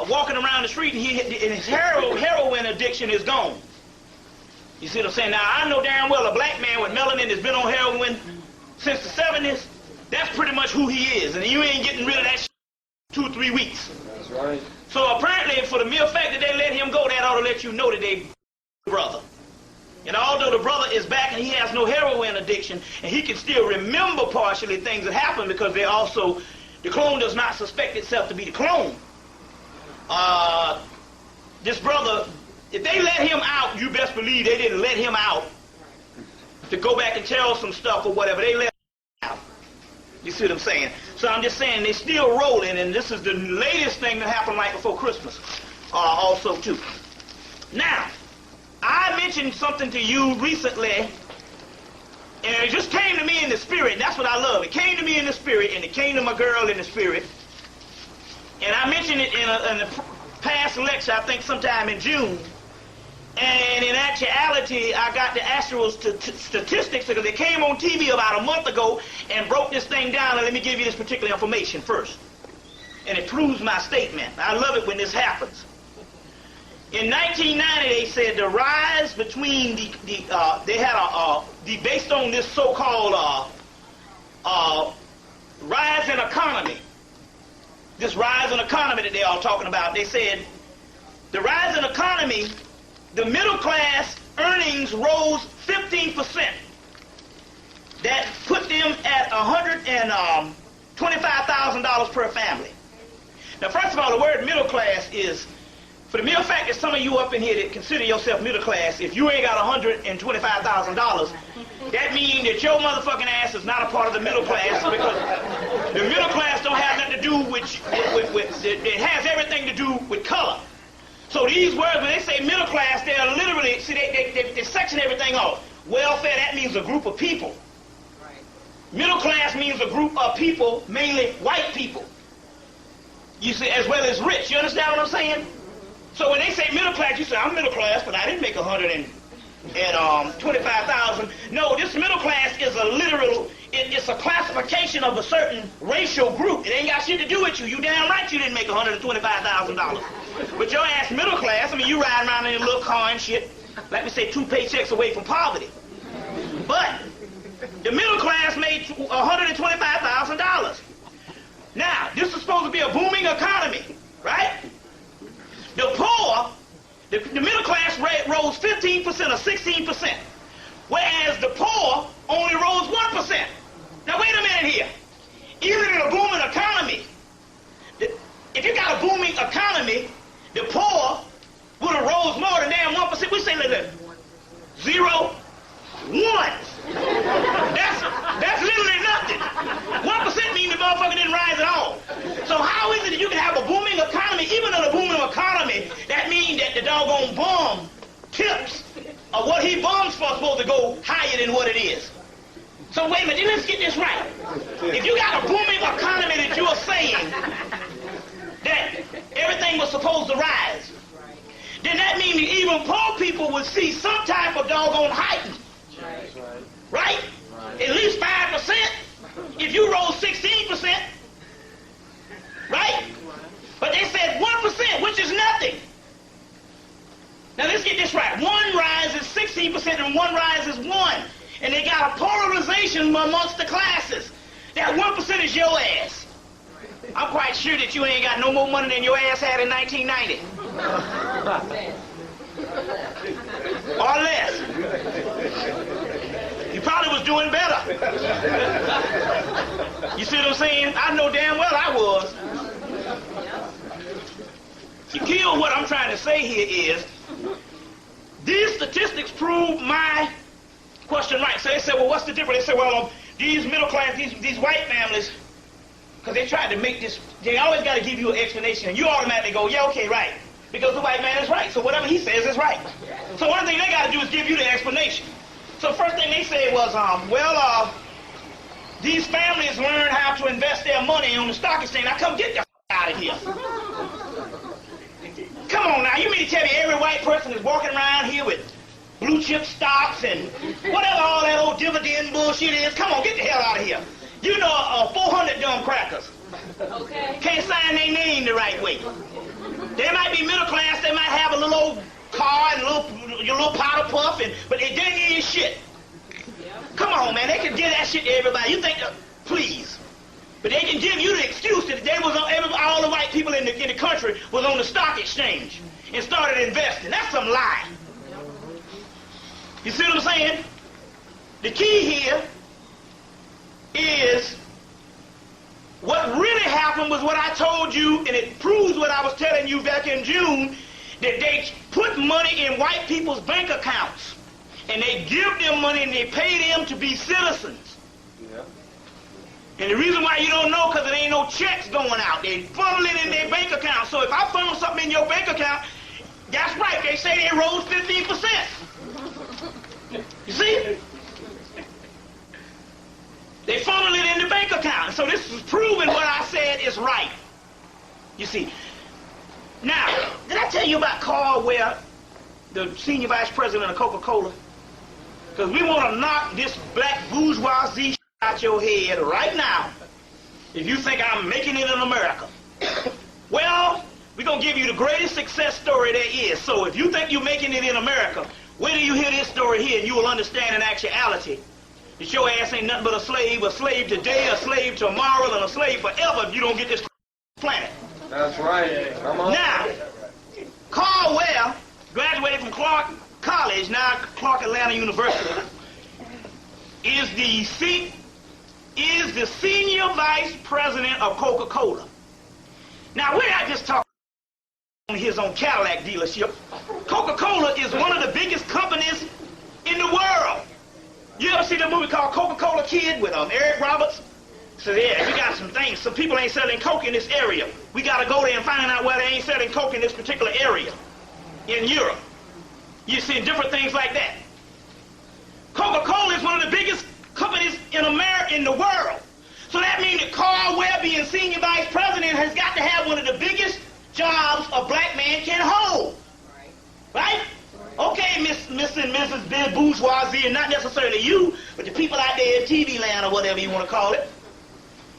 walking around the street, and his heroin addiction is gone. You see what I'm saying? Now, I know damn well a black man with melanin that's been on heroin since the 70s, that's pretty much who he is. And you ain't getting rid of that shit in 2 or 3 weeks. That's right. So apparently, for the mere fact that they let him go, that ought to let you know that they brother. And although the brother is back and he has no heroin addiction, and he can still remember partially things that happened because the clone does not suspect itself to be the clone. This brother, if they let him out, you best believe they didn't let him out to go back and tell some stuff or whatever. They let him out. You see what I'm saying? So I'm just saying they're still rolling, and this is the latest thing that happened right before Christmas also too. Now, I mentioned something to you recently, and it just came to me in the spirit. That's what I love. It came to me in the spirit, and it came to my girl in the spirit. And I mentioned it in a past lecture, I think sometime in June. And in actuality, I got the actual statistics because it came on TV about a month ago and broke this thing down. And let me give you this particular information first. And it proves my statement. I love it when this happens. In 1990, they said the rise between they had based on this so-called rise in economy. This rise in economy that they all talking about. They said the rise in economy, the middle class earnings rose 15%. That put them at $125,000 per family. Now, first of all, the word middle class is, for the mere fact that some of you up in here that consider yourself middle class, if you ain't got $125,000, that means that your motherfucking ass is not a part of the middle class, because the middle class don't have nothing to do with it has everything to do with color. So these words, when they say middle class, they're literally, see, they section everything off. Welfare, that means a group of people. Middle class means a group of people, mainly white people. You see, as well as rich. You understand what I'm saying? So when they say middle class, you say, I'm middle class, but I didn't make $125,000. No, this middle class is a literal, it's a classification of a certain racial group. It ain't got shit to do with you. You damn right you didn't make $125,000. But your ass middle class, I mean, you riding around in a little car and shit, like we say, 2 paychecks away from poverty. But the middle class made $125,000. Now, this is supposed to be a booming economy, right? The poor, the middle class rate rose 15% or 16%, whereas the poor only rose 1%. Now, wait a minute here. Even in a booming economy, if you got a booming economy, the poor would have rose more than damn 1%. We say like 0, 1. That's literally nothing. 1% means the motherfucker didn't rise at all. So how is it that you can have a booming economy, even in a booming economy, that means that the doggone bomb tips of what he bombs for supposed to go higher than what it is? So wait a minute, let's get this right. If you got a booming economy that you are saying that everything was supposed to rise, then that means that even poor people would see some type of doggone heightened. Right? At least 5%. If you rose 16%, right? But they said 1%, which is nothing. Now let's get this right. One rise is 16% and one rise is 1. And they got a polarization amongst the classes. That 1% is your ass. I'm quite sure that you ain't got no more money than your ass had in 1990. Or less. You probably was doing better. You see what I'm saying? I know damn well I was. You kill what I'm trying to say here is, these statistics prove my question right. So they said, well, what's the difference? They said, well, these middle class, these white families, because they tried to make this, they always got to give you an explanation, and you automatically go, yeah, okay, right. Because the white man is right. So whatever he says is right. So one thing they got to do is give you the explanation. So first thing they said was, these families learn how to invest their money on the stock exchange. Now come get the out of here. Come on now, you mean to tell me every white person is walking around here with blue chip stocks and whatever all that old dividend bullshit is? Come on, get the hell out of here. You know 400 dumb crackers. Okay. Can't sign their name the right way. They might be middle class, they might have a little old car and your little powder puff, but they didn't need shit. Come on, man, they can give that shit to everybody. You think, please. But they can give you the excuse that they was on, all the white people in the country was on the stock exchange and started investing. That's some lie. You see what I'm saying? The key here is what really happened was what I told you, and it proves what I was telling you back in June, that they put money in white people's bank accounts, and they give them money and they pay them to be citizens. Yeah. And the reason why you don't know, because there ain't no checks going out. They funnel it in their bank account. So if I funnel something in your bank account, that's right, they say they rose 15%. You see? They funnel it in the bank account. So this is proving what I said is right. You see. Now, did I tell you about Carl Ware, the senior vice president of Coca-Cola? Because we want to knock this black bourgeoisie out your head right now if you think I'm making it in America. Well, We're going to give you the greatest success story there is. So if you think you're making it in America, wait till you hear this story here and you will understand in actuality that your ass ain't nothing but a slave today, a slave tomorrow, and a slave forever if you don't get this planet. That's right. Come on. Now, Carl Ware graduated from Clark College, now Clark Atlanta University, is the senior vice president of Coca-Cola. Now, we're not just talking about his own Cadillac dealership. Coca-Cola is one of the biggest companies in the world. You ever see the movie called Coca-Cola Kid with Eric Roberts? So yeah, we got some things. Some people ain't selling Coke in this area. We got to go there and find out why they ain't selling Coke in this particular area in Europe. You see different things like that. Coca-Cola is one of the biggest companies in America, in the world. So that means that Carl Ware, being senior vice president, has got to have one of the biggest jobs a black man can hold. Right? Okay, Miss and Mrs. Big Bourgeoisie, and not necessarily you, but the people out there in TV land or whatever you want to call it.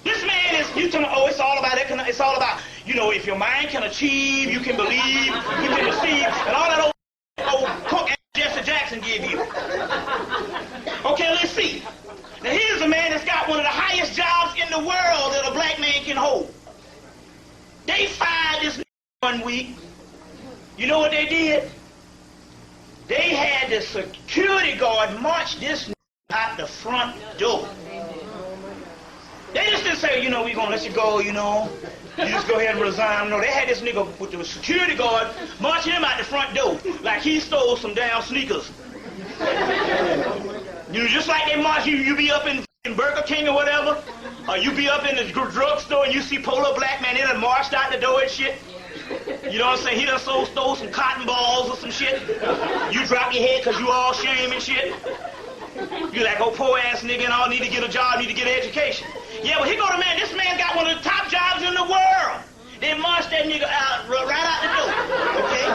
This man is, you tell me, oh, it's all about economics, it's all about, you know, if your mind can achieve, you can believe, you can receive, and all that old Cook and Jesse Jackson give you. Okay, let's see. Now here's a man that's got one of the highest jobs in the world that a black man can hold. They fired this one week. You know what they did? They had the security guard march this out the front door. They just didn't say, you know, we're going to let you go, you know. You just go ahead and resign. No, they had this nigga with the security guard marching him out the front door like he stole some damn sneakers. You know, just like they march you be up in Burger King or whatever, or you be up in the drugstore and you see Polo Black Man, they done marched out the door and shit. You know what I'm saying? He done stole some cotton balls or some shit. You drop your head because you all shame and shit. You like, oh, poor ass nigga and all, need to get a job, need to get an education. Yeah, well, here go the man. This man got one of the top jobs in the world. They marched that nigga out, right out the door, okay?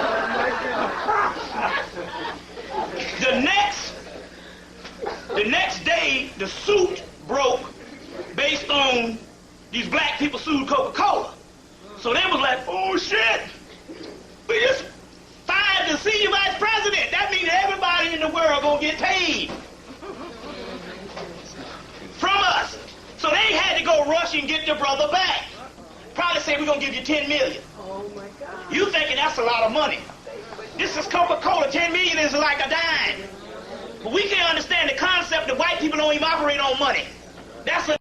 The next day, the suit broke based on these black people sued Coca-Cola. So they was like, oh, shit. We just fired the senior vice president. That means everybody in the world gonna get paid from us. So they had to go rush and get their brother back. Probably say, we're going to give you $10 million. Oh, my God. You thinking that's a lot of money. This is Coca-Cola. $10 million is like a dime. But we can't understand the concept that white people don't even operate on money. That's a...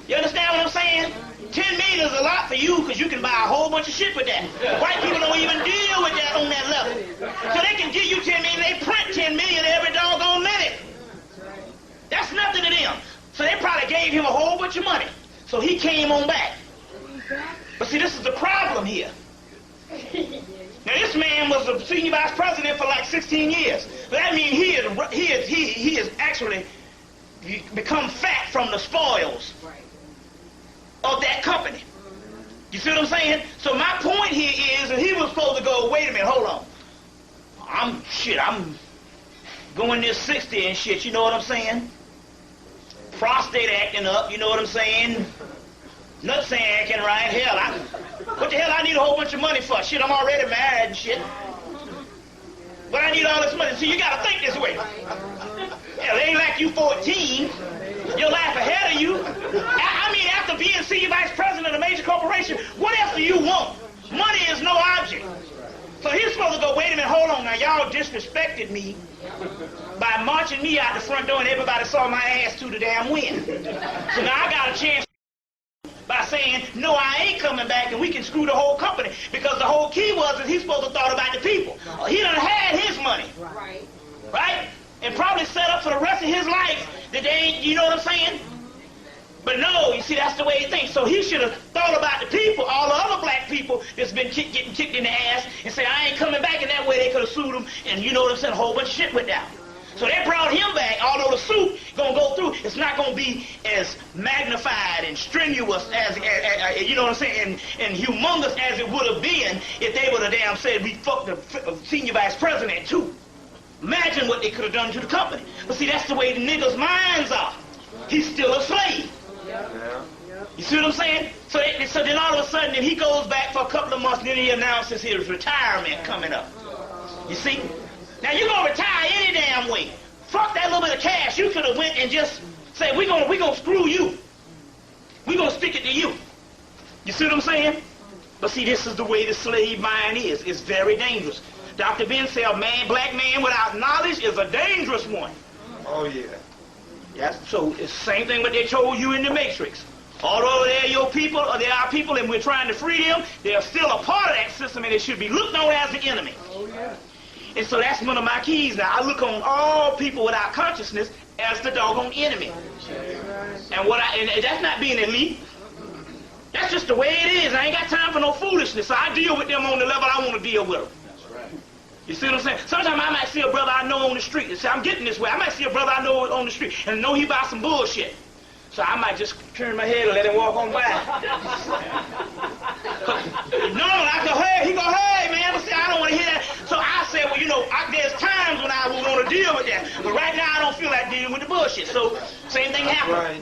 You understand what I'm saying? $10 million is a lot for you because you can buy a whole bunch of shit with that. White people don't even deal with that on that level. So they can give you $10 million. They print $10 million every doggone minute. That's nothing to them. So they probably gave him a whole bunch of money. So he came on back. But see, this is the problem here. Now this man was the senior vice president for like 16 years. So that means he has actually become fat from the spoils of that company. You see what I'm saying? So my point here is that he was supposed to go, wait a minute, hold on. I'm going this 60 and shit, you know what I'm saying? Prostate acting up, you know what I'm saying? Nuts ain't acting right. Hell, what the hell I need a whole bunch of money for? Shit, I'm already married and shit. But I need all this money. So you gotta think this way. Hell, it ain't like you 14. Your life ahead of you. I mean, after being senior vice president of a major corporation, what else do you want? Money is no object. So he's supposed to go, wait a minute, hold on now. Y'all disrespected me by marching me out the front door and everybody saw my ass to the damn wind. So now I got a chance by saying, no, I ain't coming back and we can screw the whole company. Because the whole key was that he's supposed to thought about the people. He done had his money. Right? And probably set up for the rest of his life that they ain't, you know what I'm saying? But no, you see, that's the way he thinks. So he should have thought about the people, all the other black people that's been getting kicked in the ass, and say, I ain't coming back, and that way they could have sued him, and you know what I'm saying, a whole bunch of shit went down. So they brought him back, although the suit gonna go through, it's not gonna be as magnified and strenuous as you know what I'm saying, and humongous as it would have been if they would have damn said we fucked the senior vice president too. Imagine what they could have done to the company. But see, that's the way the niggas' minds are. He's still a slave. You see what I'm saying? So then all of a sudden, then he goes back for a couple of months, and then he announces his retirement coming up. You see? Now you're gonna retire any damn way. Fuck that little bit of cash. You could have went and just said, we're gonna screw you. We're gonna stick it to you. You see what I'm saying? But see, this is the way the slave mind is. It's very dangerous. Dr. Ben said a black man without knowledge is a dangerous one. Oh, yeah. Yes. So it's the same thing what they told you in the Matrix. Although they're your people, or they are people, and we're trying to free them, they're still a part of that system, and they should be looked on as the enemy. Oh, yeah. And so that's one of my keys now. I look on all people without consciousness as the doggone enemy. And that's not being elite. That's just the way it is. I ain't got time for no foolishness. So I deal with them on the level I want to deal with them. You see what I'm saying? Sometimes I might see a brother I know on the street and say, I'm getting this way. I might see a brother I know on the street and know he about some bullshit. So I might just turn my head and let him walk on by. Normally I go, hey, he go, hey, man, but see, I don't want to hear that. So I say, well, you know, there's times when I will want to deal with that. But right now I don't feel like dealing with the bullshit. So same thing happened. Right.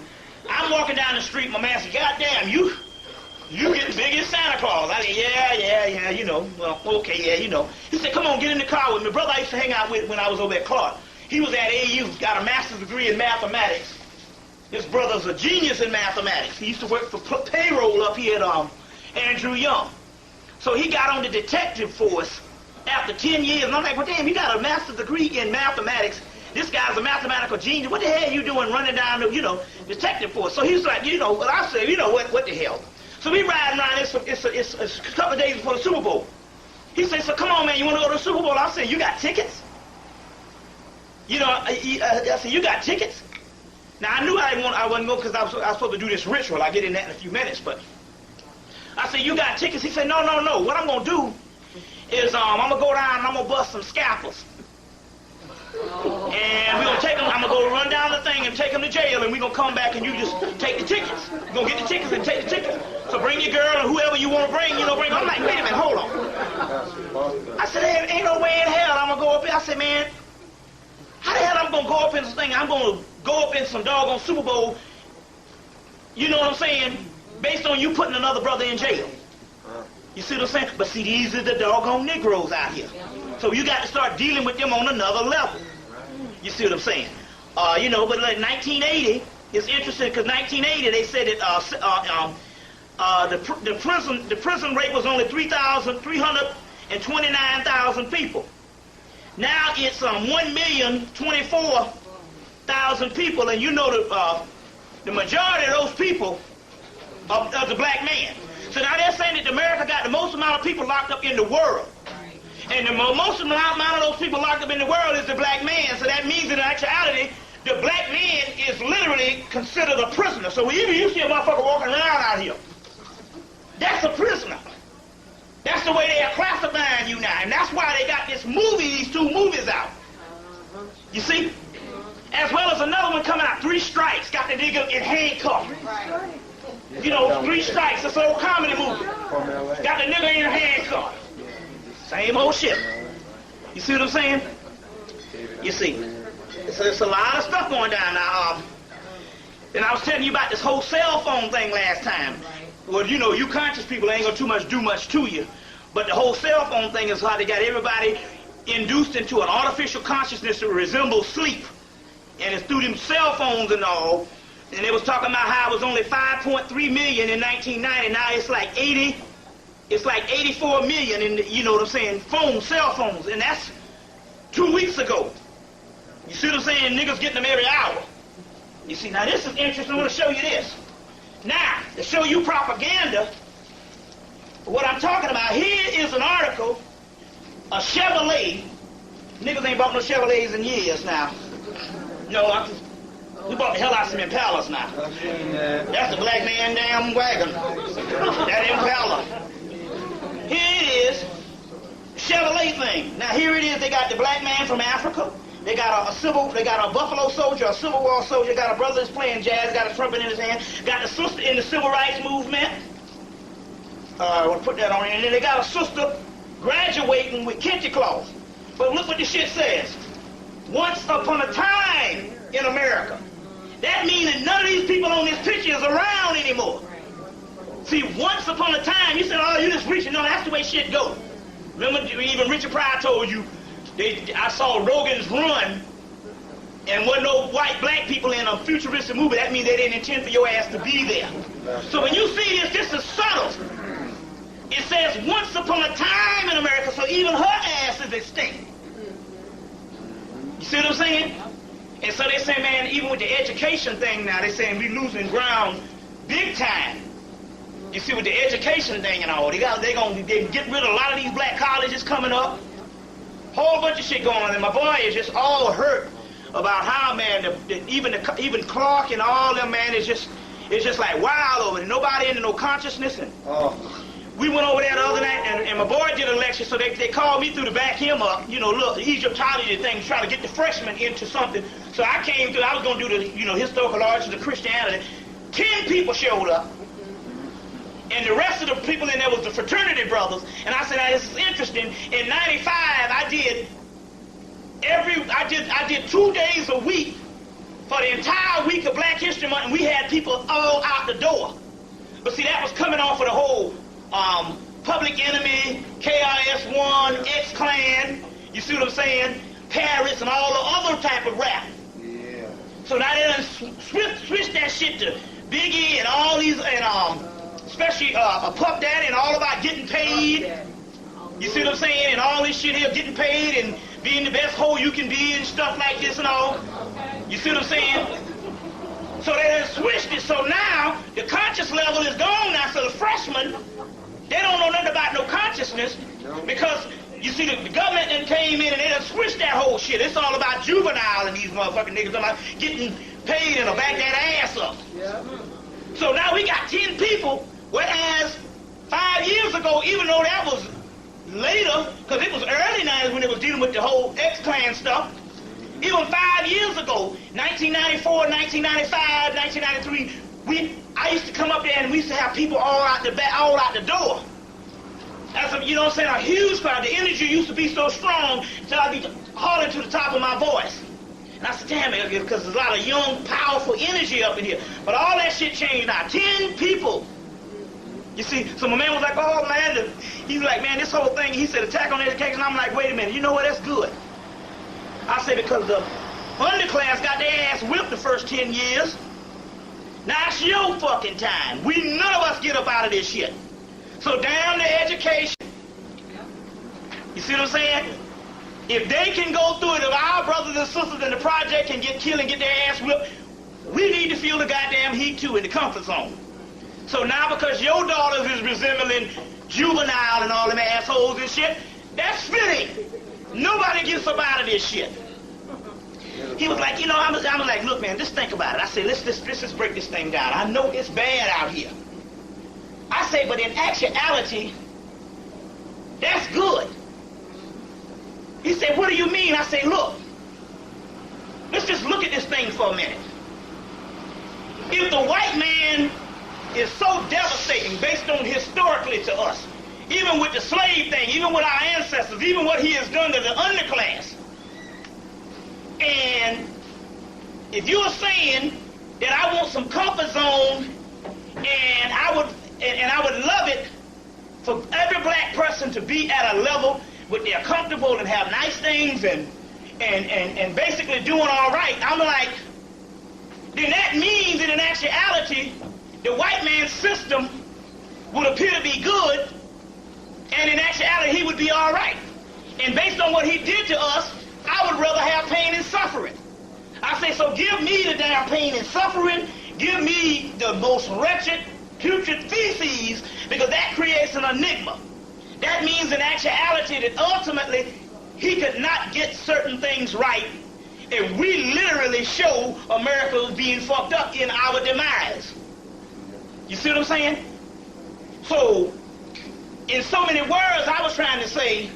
I'm walking down the street, my man said, goddamn, you get big as Santa Claus. I said, yeah, you know. Well, okay, yeah, you know. He said, come on, get in the car with me. Brother I used to hang out with when I was over at Clark. He was at AU, got a master's degree in mathematics. His brother's a genius in mathematics. He used to work for payroll up here at Andrew Young. So he got on the detective force after 10 years. And I'm like, well, damn, you got a master's degree in mathematics. This guy's a mathematical genius. What the hell are you doing running down the, detective force? So he's like, well, I said, what the hell? So we riding around, it's a couple of days before the Super Bowl. He said, so come on, man, you want to go to the Super Bowl? I said, you got tickets? I said, you got tickets? Now, I knew I wasn't going because I was supposed to do this ritual. I'll get in that in a few minutes, but I said, you got tickets? He said, no. What I'm going to do is I'm going to go down and I'm going to bust some scalpels. And we're going to take them, I'm going to go run down the thing and take them to jail, and we're going to come back and you just take the tickets. You're going to get the tickets and take the tickets. So bring your girl and whoever you want to bring, bring them. I'm like, wait a minute, hold on. I said, ain't no way in hell I'm going to go up here. I said, man, how the hell I'm going to go up in this thing? I'm going to go up in some doggone Super Bowl, you know what I'm saying, based on you putting another brother in jail. You see what I'm saying? But see, these are the doggone Negroes out here. So you got to start dealing with them on another level. You see what I'm saying? But like 1980, it's interesting because 1980 they said that the prison rate was only 329,000 people. Now it's 1,024,000 people, and the majority of those people are the black man. So now they're saying that America got the most amount of people locked up in the world. And the most amount of those people locked up in the world is the black man. So that means in actuality, the black man is literally considered a prisoner. So even you see a motherfucker walking around out here, that's a prisoner. That's the way they are classifying you now. And that's why they got these two movies out. You see? As well as another one coming out, 3 Strikes, got the nigga in handcuffs. 3 Strikes, it's an old comedy movie. Got the nigga in handcuffs. Same old shit. You see what I'm saying? You see. So there's a lot of stuff going down now. And I was telling you about this whole cell phone thing last time. Well, you conscious people ain't gonna do much to you. But the whole cell phone thing is how they got everybody induced into an artificial consciousness that resembles sleep. And it's through them cell phones and all. And they was talking about how it was only 5.3 million in 1990. Now it's like 84 million in cell phones. And that's 2 weeks ago. You see what I'm saying? Niggas getting them every hour. You see, now this is interesting. I want to show you this. Now, to show you propaganda, what I'm talking about here is an article, a Chevrolet. Niggas ain't bought no Chevrolets in years now. We bought the hell out of some Impalas now. That's the black man damn wagon. That Impala. Here it is, Chevrolet thing. Now here it is, they got the black man from Africa. They got a Buffalo soldier, a Civil War soldier, got a brother that's playing jazz, got a trumpet in his hand, got the sister in the Civil Rights Movement. I want to put that on here. And then they got a sister graduating with Kente Claus. But look what the shit says. Once upon a time in America. that means that none of these people on this picture is around anymore. See, once upon a time, you said, oh, you just reaching. No, that's the way shit goes. Remember, even Richard Pryor told you, I saw Rogan's run, and wasn't no white black people in a futuristic movie. That means they didn't intend for your ass to be there. So when you see this is subtle. It says once upon a time in America, so even her ass is extinct. You see what I'm saying? And so they say, man, even with the education thing now, they're saying we losing ground big time. You see, with the education thing and all, they get rid of a lot of these black colleges coming up. Whole bunch of shit going on, and my boy is just all hurt about how, man, even Clark and all them, man, it's just like wild over there. Nobody into no consciousness. And we went over there the other night, and my boy did a lecture, so they called me through to back him up. You know, look, the Egyptology thing, try to get the freshmen into something. So I came through. I was going to do the, historical origins of Christianity. 10 people showed up. And the rest of the people in there was the fraternity brothers. And I said, now, this is interesting. In '95, I did 2 days a week for the entire week of Black History Month, and we had people all out the door. But see, that was coming off of the whole Public Enemy, KRS-One, X-Clan, you see what I'm saying? Paris and all the other type of rap. Yeah. So now they done switched that shit to Biggie and all these, and especially Puff Daddy and all about getting paid. You see what I'm saying? And all this shit here, getting paid and being the best hoe you can be and stuff like this and all. You see what I'm saying? So they done switched it. So now the conscious level is gone now. So the freshmen, they don't know nothing about no consciousness because you see the government then came in and they done switched that whole shit. It's all about juvenile and these motherfucking niggas about getting paid and back that ass up. Yeah. So now we got 10 people, whereas 5 years ago, even though that was later, because it was early 90s when it was dealing with the whole X-Clan stuff, even 5 years ago, 1994, 1995, 1993, I used to come up there and we used to have people all out the back, all out the door. That's a, you know what I'm saying, a huge crowd. The energy used to be so strong until I'd be hollering to the top of my voice. And I said, damn it, because there's a lot of young, powerful energy up in here. But all that shit changed now. 10 people. You see, so my man was like, oh man, he's like, man, this whole thing, he said, attack on education. I'm like, wait a minute, you know what, that's good. I say, because the underclass got their ass whipped the first 10 years. Now it's your fucking time. None of us get up out of this shit. So down to education. You see what I'm saying? If they can go through it, if our brothers and sisters in the project can get killed and get their ass whipped, we need to feel the goddamn heat too in the comfort zone. So now because your daughters is resembling juvenile and all them assholes and shit, that's fitting. Nobody gets up out of this shit. He was like, I was like, look, man, just think about it. I said, let's just break this thing down. I know it's bad out here. I say, but in actuality, that's good. He said, what do you mean? I say, look, let's just look at this thing for a minute. If the white man is so devastating based on historically to us, even with the slave thing, even with our ancestors, even what he has done to the underclass, and if you're saying that I want some comfort zone and I would love it for every black person to be at a level where they're comfortable and have nice things and basically doing all right, I'm like, then that means that in actuality, the white man's system would appear to be good, and in actuality, he would be all right. And based on what he did to us, I would rather have pain and suffering. I say, so give me the damn pain and suffering, give me the most wretched, putrid feces, because that creates an enigma. That means in actuality that ultimately he could not get certain things right, and we literally show America being fucked up in our demise. You see what I'm saying? So, in so many words, I was trying to say,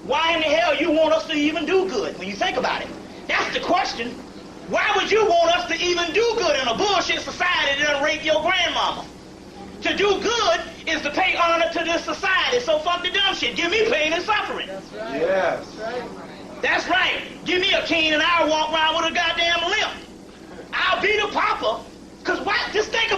why in the hell you want us to even do good when you think about it? That's the question. Why would you want us to even do good in a bullshit society that'll rape your grandmama? To do good is to pay honor to this society, so fuck the dumb shit. Give me pain and suffering. That's right. Yes. That's right. That's right. Give me a cane and I'll walk around with a goddamn limp. I'll be the papa. Because just think